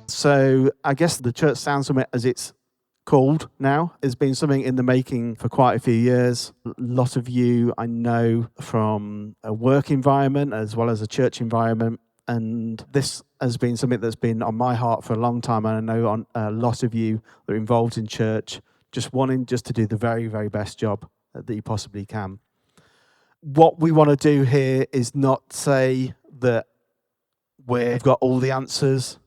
So I guess the Church Sound Summit, as it's called now, has been something in the making for quite a few years. A lot of you I know from a work environment as well as a church environment. And this has been something that's been on my heart for a long time. And I know on a lot of you that are involved in church, just wanting just to do the very, very best job that you possibly can. What we want to do here is not say that we've got all the answers.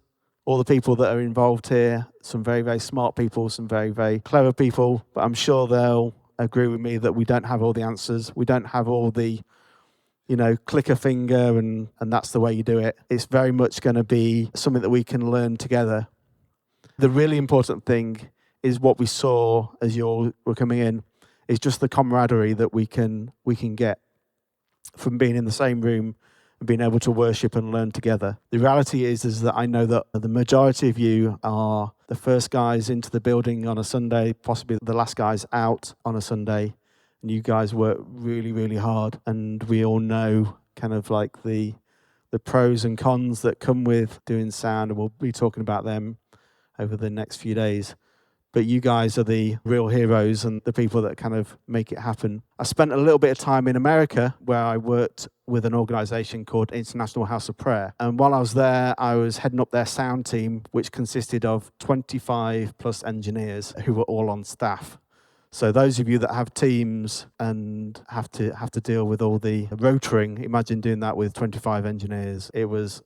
All the people that are involved here, some very, very smart people, some very, very clever people, but I'm sure they'll agree with me that we don't have all the answers. We don't have all the, click a finger and that's the way you do it. It's very much going to be something that we can learn together. The really important thing is what we saw as you all were coming in, is just the camaraderie that we can get from being in the same room and being able to worship and learn together. The reality is that I know that the majority of you are the first guys into the building on a Sunday, possibly the last guys out on a Sunday, and you guys work really, really hard, and we all know kind of like the pros and cons that come with doing sound, and we'll be talking about them over the next few days. But you guys are the real heroes and the people that kind of make it happen. I spent a little bit of time in America where I worked with an organization called International House of Prayer. And while I was there, I was heading up their sound team, which consisted of 25 plus engineers who were all on staff. So those of you that have teams and have to deal with all the rotoring, imagine doing that with 25 engineers. It was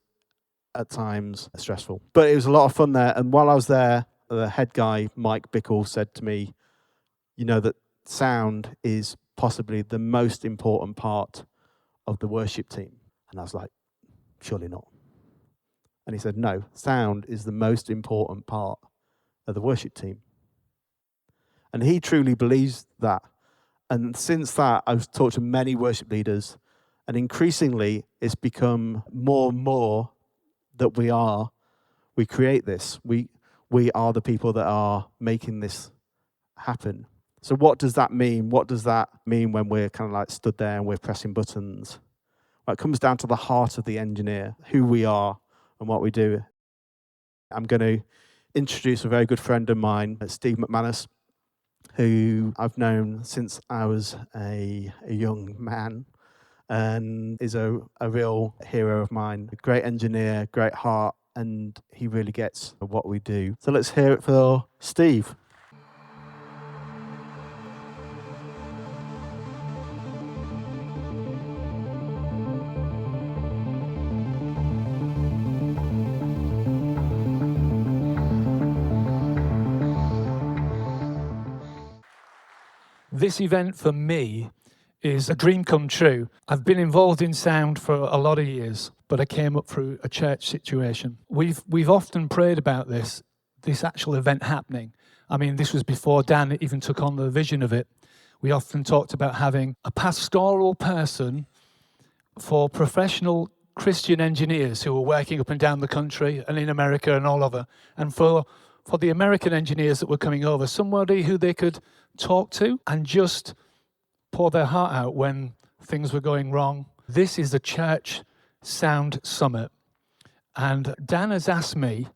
at times stressful, but it was a lot of fun there. And while I was there, the head guy, Mike Bickle, said to me, that sound is possibly the most important part of the worship team. And I was like, surely not. And he said, no, sound is the most important part of the worship team. And he truly believes that. And since that, I've talked to many worship leaders, and increasingly it's become more and more that we create this. We are the people that are making this happen. So what does that mean? What does that mean when we're kind of like stood there and we're pressing buttons? Well, it comes down to the heart of the engineer, who we are and what we do. I'm going to introduce a very good friend of mine, Steve McManus, who I've known since I was a young man and is a real hero of mine. A great engineer, great heart, and he really gets what we do. So let's hear it for Steve. This event for me is a dream come true. I've been involved in sound for a lot of years, but I came up through a church situation. We've often prayed about this actual event happening. I mean, this was before Dan even took on the vision of it. We often talked about having a pastoral person for professional Christian engineers who were working up and down the country and in America and all over. And for the American engineers that were coming over, somebody who they could talk to and just pour their heart out when things were going wrong. This is the Church Sound Summit. And Dan has asked me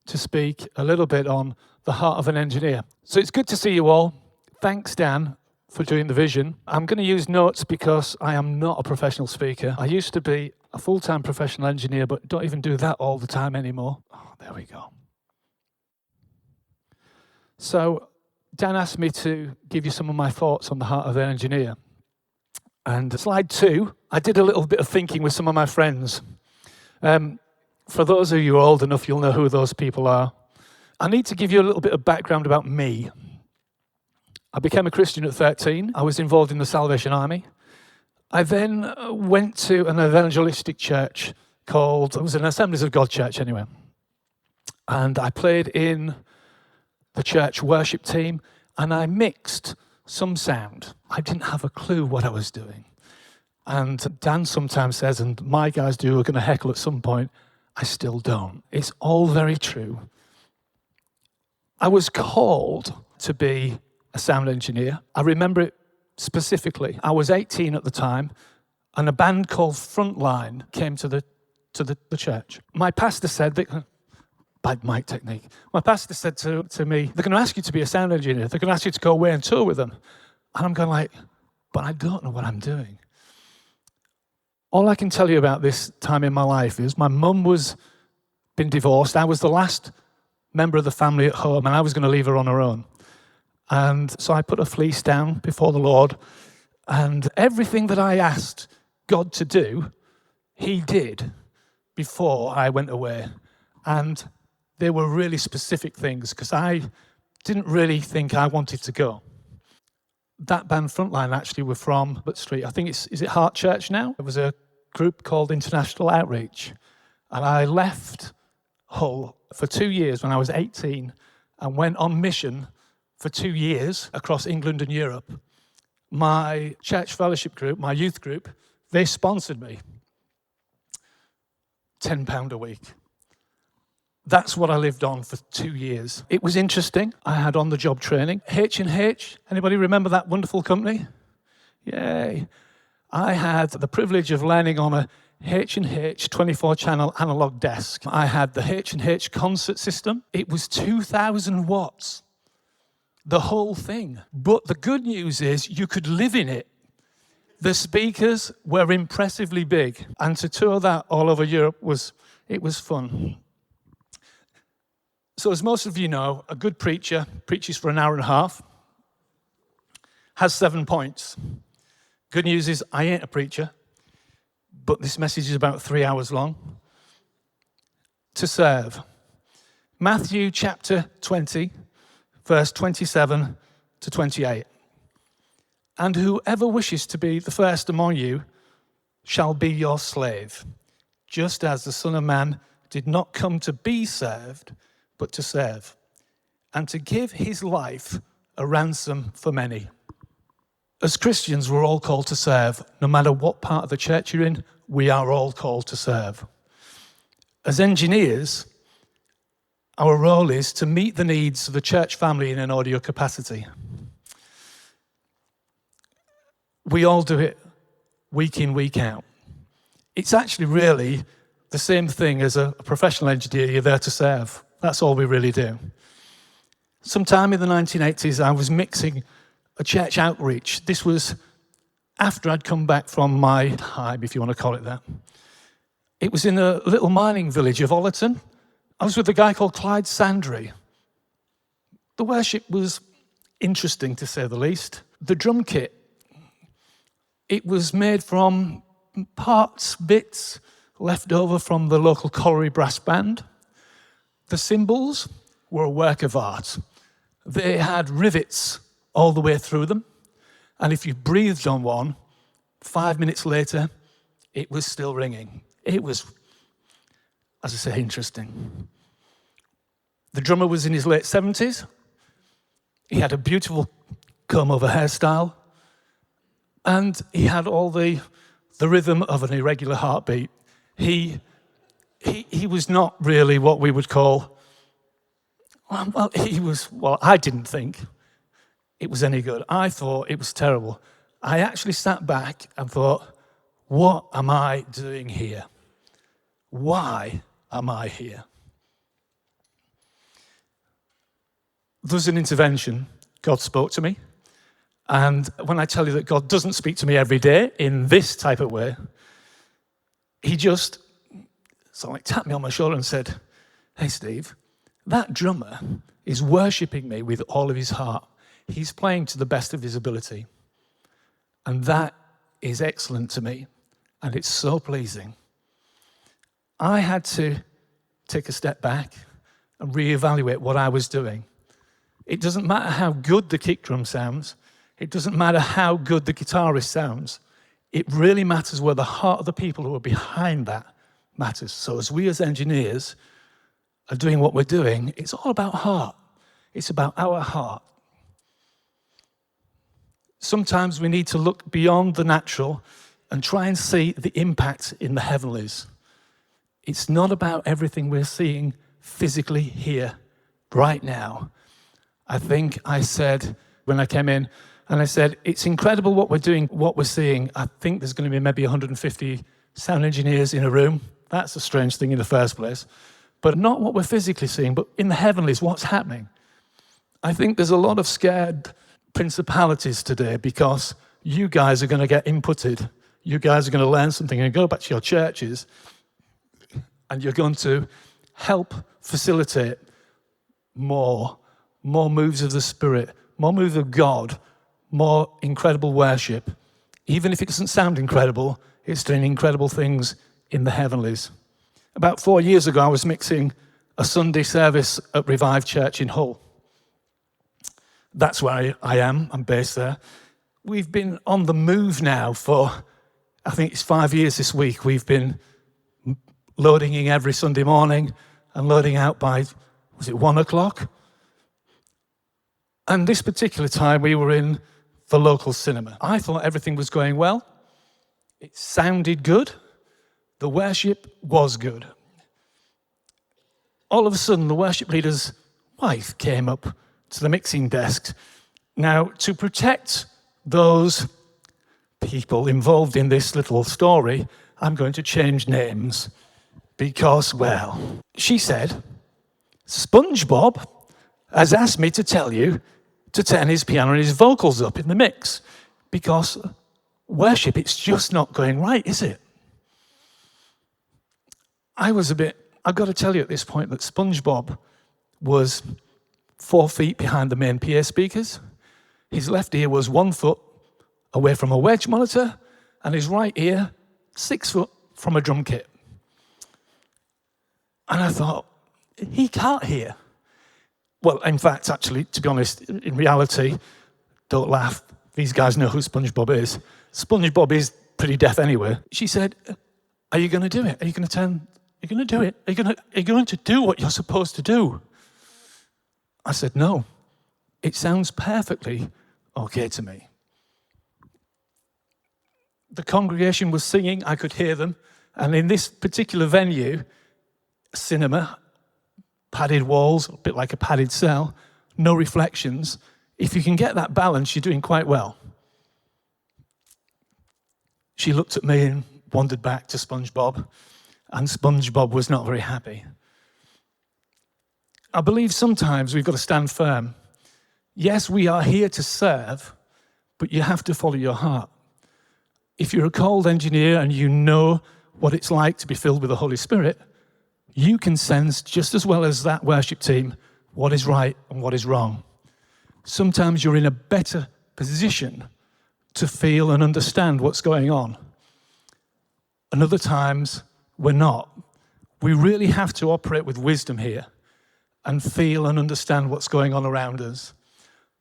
to speak a little bit on the heart of an engineer. So it's good to see you all. Thanks, Dan, for doing the vision. I'm going to use notes because I am not a professional speaker. I used to be a full-time professional engineer, but don't even do that all the time anymore. Oh, there we go. So Dan asked me to give you some of my thoughts on the heart of an engineer. And slide 2, I did a little bit of thinking with some of my friends. For those of you old enough, you'll know who those people are. I need to give you a little bit of background about me. I became a Christian at 13. I was involved in the Salvation Army. I then went to an evangelistic church it was an Assemblies of God church anyway. And I played in the church worship team, and I mixed some sound. I didn't have a clue what I was doing. And Dan sometimes says, and my guys do, are going to heckle at some point, I still don't. It's all very true. I was called to be a sound engineer. I remember it specifically. I was 18 at the time, and a band called Frontline came to the church. My pastor said that Bad mic technique. My pastor said to me, they're going to ask you to be a sound engineer. They're going to ask you to go away and tour with them. And I'm going like, but I don't know what I'm doing. All I can tell you about this time in my life is my mum was been divorced. I was the last member of the family at home, and I was going to leave her on her own. And so I put a fleece down before the Lord, and everything that I asked God to do, he did before I went away. And they were really specific things, because I didn't really think I wanted to go. That band Frontline actually were from But Street. I think is it Heart Church now? It was a group called International Outreach. And I left Hull for 2 years when I was 18 and went on mission for 2 years across England and Europe. My church fellowship group, my youth group, they sponsored me. £10 a week. That's what I lived on for 2 years. It was interesting. I had on-the-job training. H&H, anybody remember that wonderful company? Yay. I had the privilege of learning on a H&H 24-channel analog desk. I had the H&H concert system. It was 2,000 watts, the whole thing. But the good news is you could live in it. The speakers were impressively big. And to tour that all over Europe was fun. So as most of you know, a good preacher preaches for an hour and a half, has 7 points. Good news is I ain't a preacher, but this message is about 3 hours long. To serve. Matthew chapter 20, verse 27 to 28. And whoever wishes to be the first among you shall be your slave, just as the Son of Man did not come to be served, but to serve, and to give his life a ransom for many. As Christians, we're all called to serve. No matter what part of the church you're in, we are all called to serve. As engineers, our role is to meet the needs of the church family in an audio capacity. We all do it week in, week out. It's actually really the same thing as a professional engineer. You're there to serve. That's all we really do. Sometime in the 1980s, I was mixing a church outreach. This was after I'd come back from my time, if you want to call it that. It was in a little mining village of Ollerton. I was with a guy called Clyde Sandry. The worship was interesting, to say the least. The drum kit, it was made from bits left over from the local colliery brass band. The cymbals were a work of art. They had rivets all the way through them. And if you breathed on one, 5 minutes later, it was still ringing. It was, as I say, interesting. The drummer was in his late 70s. He had a beautiful comb-over hairstyle. And he had all the rhythm of an irregular heartbeat. He was not really what we would call, I didn't think it was any good. I thought it was terrible. I actually sat back and thought, what am I doing here? Why am I here? There was an intervention. God spoke to me. And when I tell you that God doesn't speak to me every day in this type of way, he just tapped me on my shoulder and said, hey, Steve, that drummer is worshipping me with all of his heart. He's playing to the best of his ability. And that is excellent to me. And it's so pleasing. I had to take a step back and reevaluate what I was doing. It doesn't matter how good the kick drum sounds. It doesn't matter how good the guitarist sounds. It really matters where the heart of the people who are behind that matters. So as we as engineers are doing what we're doing, it's all about heart. It's about our heart. Sometimes we need to look beyond the natural and try and see the impact in the heavenlies. It's not about everything we're seeing physically here, right now. I think I said when I came in, and I said, it's incredible what we're doing, what we're seeing. I think there's going to be maybe 150 sound engineers in a room. That's a strange thing in the first place. but not what we're physically seeing, but in the heavenlies, what's happening. I think there's a lot of scared principalities today because you guys are going to get inputted. You guys are going to learn something and go back to your churches, and you're going to help facilitate more moves of the Spirit, more moves of God, more incredible worship. Even if it doesn't sound incredible, it's doing incredible things in the heavenlies. About 4 years ago, I was mixing a Sunday service at Revive Church in Hull. That's where I am. I'm based there. We've been on the move now for, I think it's 5 years this week. We've been loading in every Sunday morning and loading out by, was it 1 o'clock? And this particular time, we were in the local cinema. I thought everything was going well. It sounded good. The worship was good. All of a sudden, the worship leader's wife came up to the mixing desk. Now, to protect those people involved in this little story, I'm going to change names because, well, she said, SpongeBob has asked me to tell you to turn his piano and his vocals up in the mix because worship, it's just not going right, is it? I've got to tell you at this point that SpongeBob was 4 feet behind the main PA speakers. His left ear was 1 foot away from a wedge monitor, and his right ear 6 foot from a drum kit. And I thought, he can't hear. Well, in fact, actually, to be honest, in reality, don't laugh, these guys know who SpongeBob is. SpongeBob is pretty deaf anyway. She said, are you going to do it? Are you going to turn? Are you going to do it? Are you going to do what you're supposed to do? I said, no. It sounds perfectly okay to me. The congregation was singing, I could hear them, and in this particular venue, cinema, padded walls, a bit like a padded cell, no reflections. If you can get that balance, you're doing quite well. She looked at me and wandered back to SpongeBob, and SpongeBob was not very happy. I believe sometimes we've got to stand firm. Yes, we are here to serve, but you have to follow your heart. If you're a called engineer and you know what it's like to be filled with the Holy Spirit, you can sense just as well as that worship team what is right and what is wrong. Sometimes you're in a better position to feel and understand what's going on. And other times, we're not. We really have to operate with wisdom here and feel and understand what's going on around us.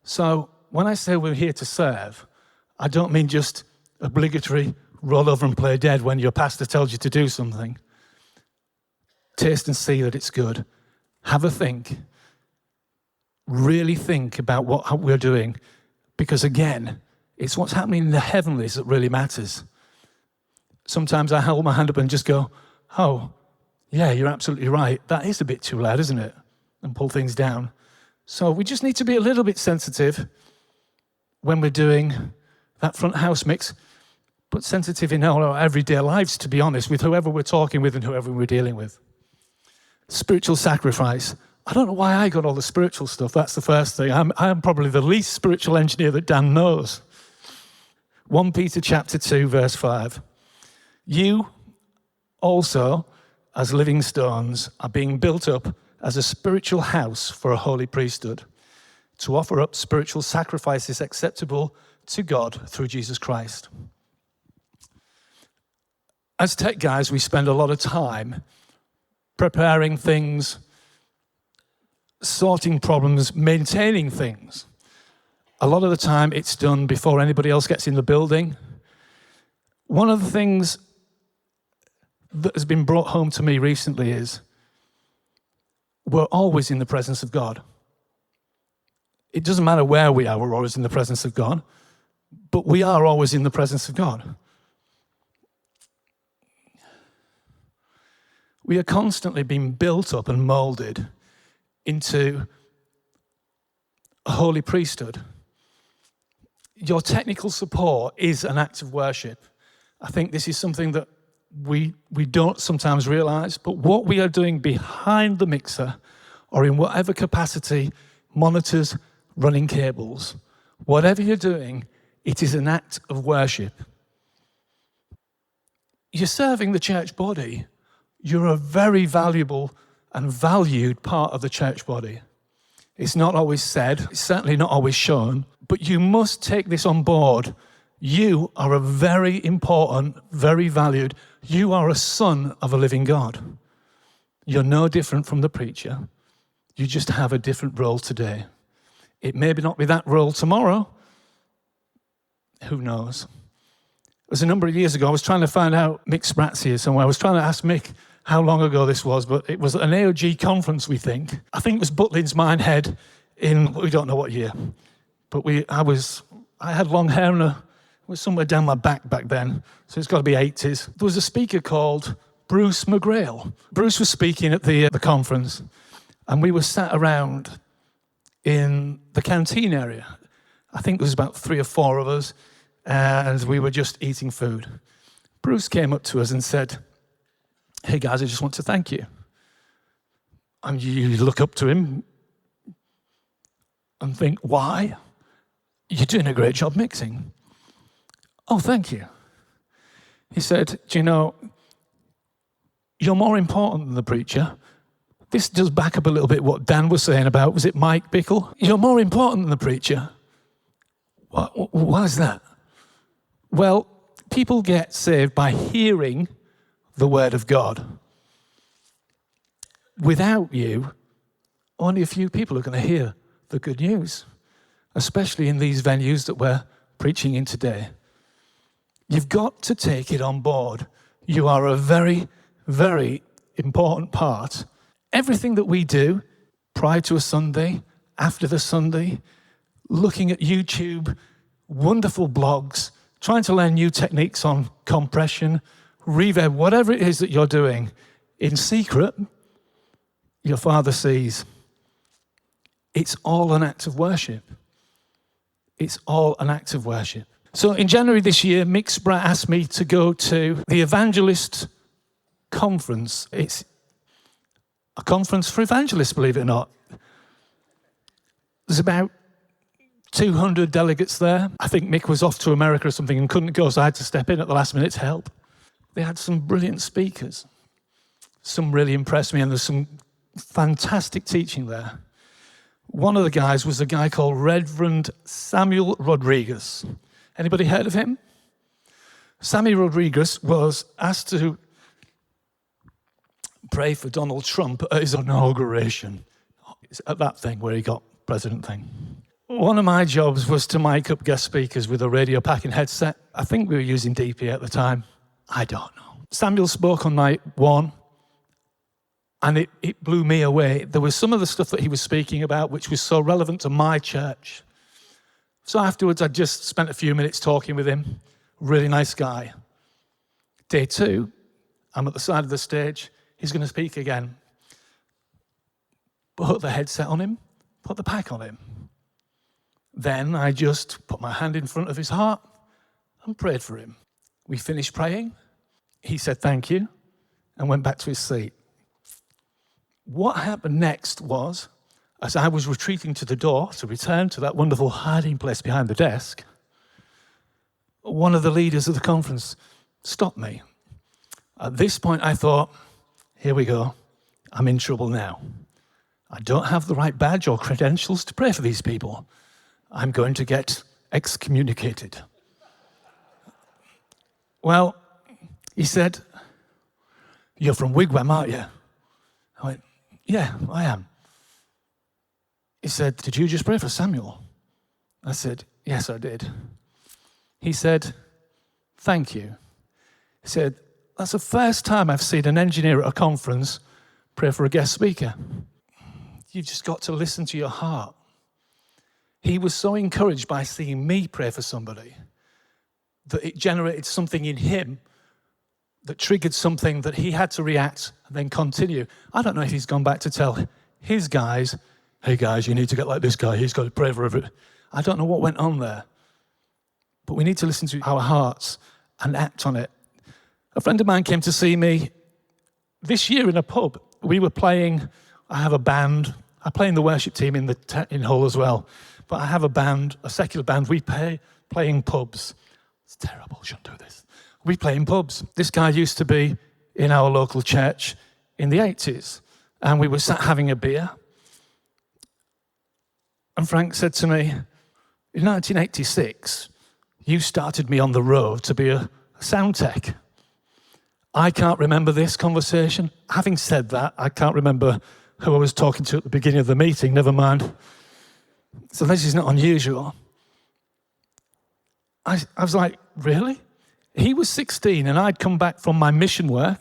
So when I say we're here to serve, I don't mean just obligatory roll over and play dead when your pastor tells you to do something. Taste and see that it's good. Have a think. Really think about what we're doing. Because again, it's what's happening in the heavenlies that really matters. Sometimes I hold my hand up and just go, oh, yeah, you're absolutely right. That is a bit too loud, isn't it? And pull things down. So we just need to be a little bit sensitive when we're doing that front house mix, but sensitive in our everyday lives, to be honest, with whoever we're talking with and whoever we're dealing with. Spiritual sacrifice. I don't know why I got all the spiritual stuff. That's the first thing. I'm probably the least spiritual engineer that Dan knows. 1 Peter chapter 2, verse 5. You also, as living stones, are being built up as a spiritual house for a holy priesthood, to offer up spiritual sacrifices acceptable to God through Jesus Christ. As tech guys, we spend a lot of time preparing things, sorting problems, maintaining things. A lot of the time, it's done before anybody else gets in the building. One of the things that has been brought home to me recently is we're always in the presence of God. It doesn't matter where we are, we're always in the presence of God, but we are always in the presence of God. We are constantly being built up and molded into a holy priesthood. Your technical support is an act of worship. I think this is something that we don't sometimes realize, but what we are doing behind the mixer or in whatever capacity, monitors, running cables, whatever you're doing, it is an act of worship. You're serving the church body. You're a very valuable and valued part of the church body. It's not always said, it's certainly not always shown, but you must take this on board. You are a very important, very valued, you are a son of a living God. You're no different from the preacher. You just have a different role today. It may not be that role tomorrow. Who knows? It was a number of years ago, I was trying to find out Mick Spratt's here somewhere. I was trying to ask Mick how long ago this was, but it was an AOG conference, we think. I think it was Butlins Minehead in, we don't know what year. But I had long hair and it was somewhere down my back then, so it's got to be 80s. There was a speaker called Bruce McGrail. Bruce was speaking at the conference, and we were sat around in the canteen area. I think there was about 3 or 4 of us, and we were just eating food. Bruce came up to us and said, "Hey guys, I just want to thank you." And you look up to him and think, why? You're doing a great job mixing. "Oh, thank you." He said, "Do you know, you're more important than the preacher." This does back up a little bit what Dan was saying about, was it Mike Bickle? You're more important than the preacher. Why is that? Well, people get saved by hearing the word of God. Without you, only a few people are going to hear the good news, especially in these venues that we're preaching in today. You've got to take it on board. You are a very, very important part. Everything that we do prior to a Sunday, after the Sunday, looking at YouTube, wonderful blogs, trying to learn new techniques on compression, reverb, whatever it is that you're doing, in secret, your Father sees. It's all an act of worship. It's all an act of worship. So in January this year, Mick Spratt asked me to go to the Evangelist Conference. It's a conference for evangelists, believe it or not. There's about 200 delegates there. I think Mick was off to America or something and couldn't go, so I had to step in at the last minute to help. They had some brilliant speakers. Some really impressed me, and there's some fantastic teaching there. One of the guys was a guy called Reverend Samuel Rodriguez. Anybody heard of him? Samuel Rodriguez was asked to pray for Donald Trump at his inauguration, at that thing where he got president thing. One of my jobs was to mic up guest speakers with a radio packing headset. I think we were using DP at the time. I don't know. Samuel spoke on night 1, and it blew me away. There was some of the stuff that he was speaking about which was so relevant to my church. So afterwards, I just spent a few minutes talking with him. Really nice guy. Day 2, I'm at the side of the stage. He's going to speak again. Put the headset on him, put the pack on him. Then I just put my hand in front of his heart and prayed for him. We finished praying. He said thank you and went back to his seat. What happened next was, as I was retreating to the door to return to that wonderful hiding place behind the desk, one of the leaders of the conference stopped me. At this point, I thought, here we go. I'm in trouble now. I don't have the right badge or credentials to pray for these people. I'm going to get excommunicated. Well, he said, "You're from Wigwam, aren't you?" I went, "Yeah, I am." He said, "Did you just pray for Samuel?" I said, "Yes, I did." He said, "Thank you." He said, "That's the first time I've seen an engineer at a conference pray for a guest speaker." You've just got to listen to your heart. He was so encouraged by seeing me pray for somebody that it generated something in him that triggered something that he had to react and then continue. I don't know if he's gone back to tell his guys, "Hey guys, you need to get like this guy. He's got to pray for everything." I don't know what went on there. But we need to listen to our hearts and act on it. A friend of mine came to see me this year in a pub. We were playing, I have a band. I play in the worship team in Hull as well. But I have a band, a secular band. We play in pubs. It's terrible, shouldn't do this. We play in pubs. This guy used to be in our local church in the 80s. And we were sat having a beer. And Frank said to me, in 1986, you started me on the road to be a sound tech. I can't remember this conversation. Having said that, I can't remember who I was talking to at the beginning of the meeting, never mind. So this is not unusual. I was like, really? He was 16 and I'd come back from my mission work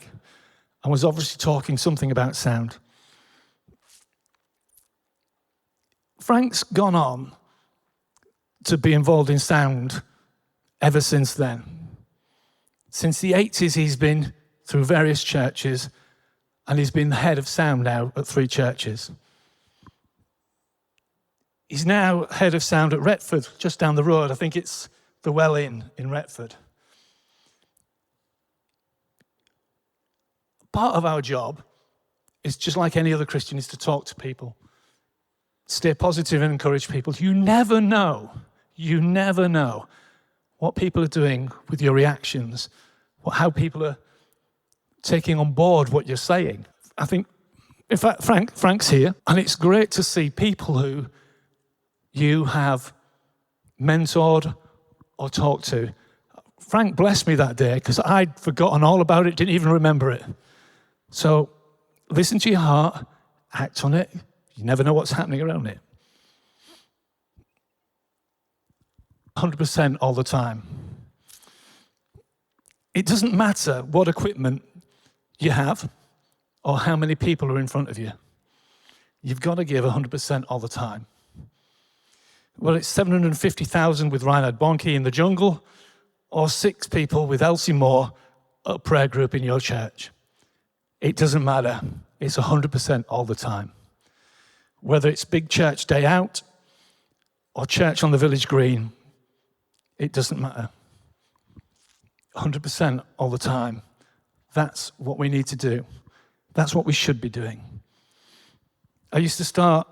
and was obviously talking something about sound. Frank's gone on to be involved in sound ever since then. Since the 80s, he's been through various churches, and he's been the head of sound now at 3 churches. He's now head of sound at Retford, just down the road. I think it's the Well Inn in Retford. Part of our job is just like any other Christian, is to talk to people. Stay positive and encourage people. You never know what people are doing with your reactions, how people are taking on board what you're saying. I think, in fact, Frank's here, and it's great to see people who you have mentored or talked to. Frank blessed me that day because I'd forgotten all about it, didn't even remember it. So listen to your heart, act on it. You never know what's happening around it. 100% all the time. It doesn't matter what equipment you have or how many people are in front of you. You've got to give 100% all the time. Well, it's 750,000 with Reinhard Bonnke in the jungle, or 6 people with Elsie Moore at a prayer group in your church. It doesn't matter. It's 100% all the time. Whether it's big church day out or church on the village green, it doesn't matter. 100% all the time. That's what we need to do. That's what we should be doing. I used to start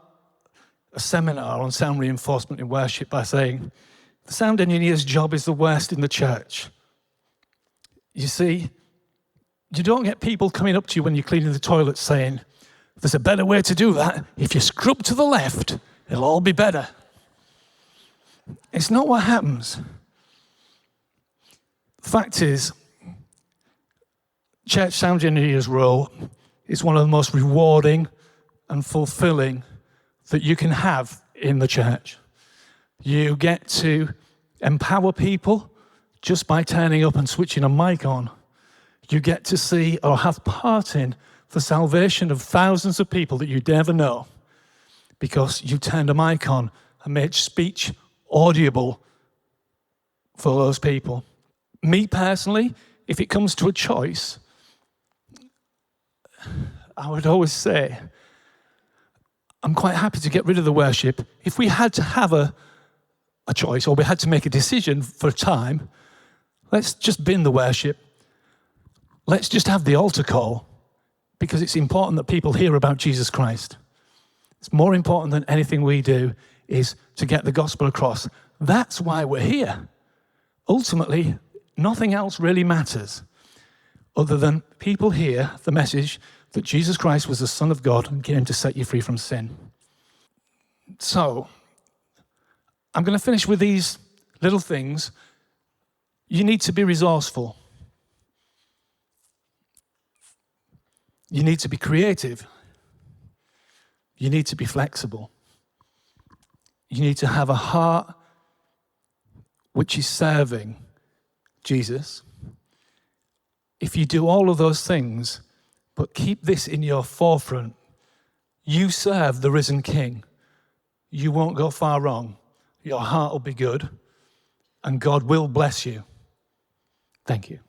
a seminar on sound reinforcement in worship by saying, the sound engineer's job is the worst in the church. You see, you don't get people coming up to you when you're cleaning the toilet saying, there's a better way to do that. If you scrub to the left, it'll all be better. It's not what happens. The fact is, church sound engineer's role is one of the most rewarding and fulfilling that you can have in the church. You get to empower people just by turning up and switching a mic on. You get to see or have part in the salvation of thousands of people that you'd never know because you turned a mic on and made speech audible for those people. Me personally, if it comes to a choice, I would always say, I'm quite happy to get rid of the worship. If we had to have a choice or we had to make a decision for time, let's just bin the worship. Let's just have the altar call because it's important that people hear about Jesus Christ. It's more important than anything we do is to get the gospel across. That's why we're here. Ultimately, nothing else really matters other than people hear the message that Jesus Christ was the Son of God and came to set you free from sin. So, I'm going to finish with these little things. You need to be resourceful. You need to be creative. You need to be flexible. You need to have a heart which is serving Jesus. If you do all of those things, but keep this in your forefront, you serve the risen King. You won't go far wrong. Your heart will be good, and God will bless you. Thank you.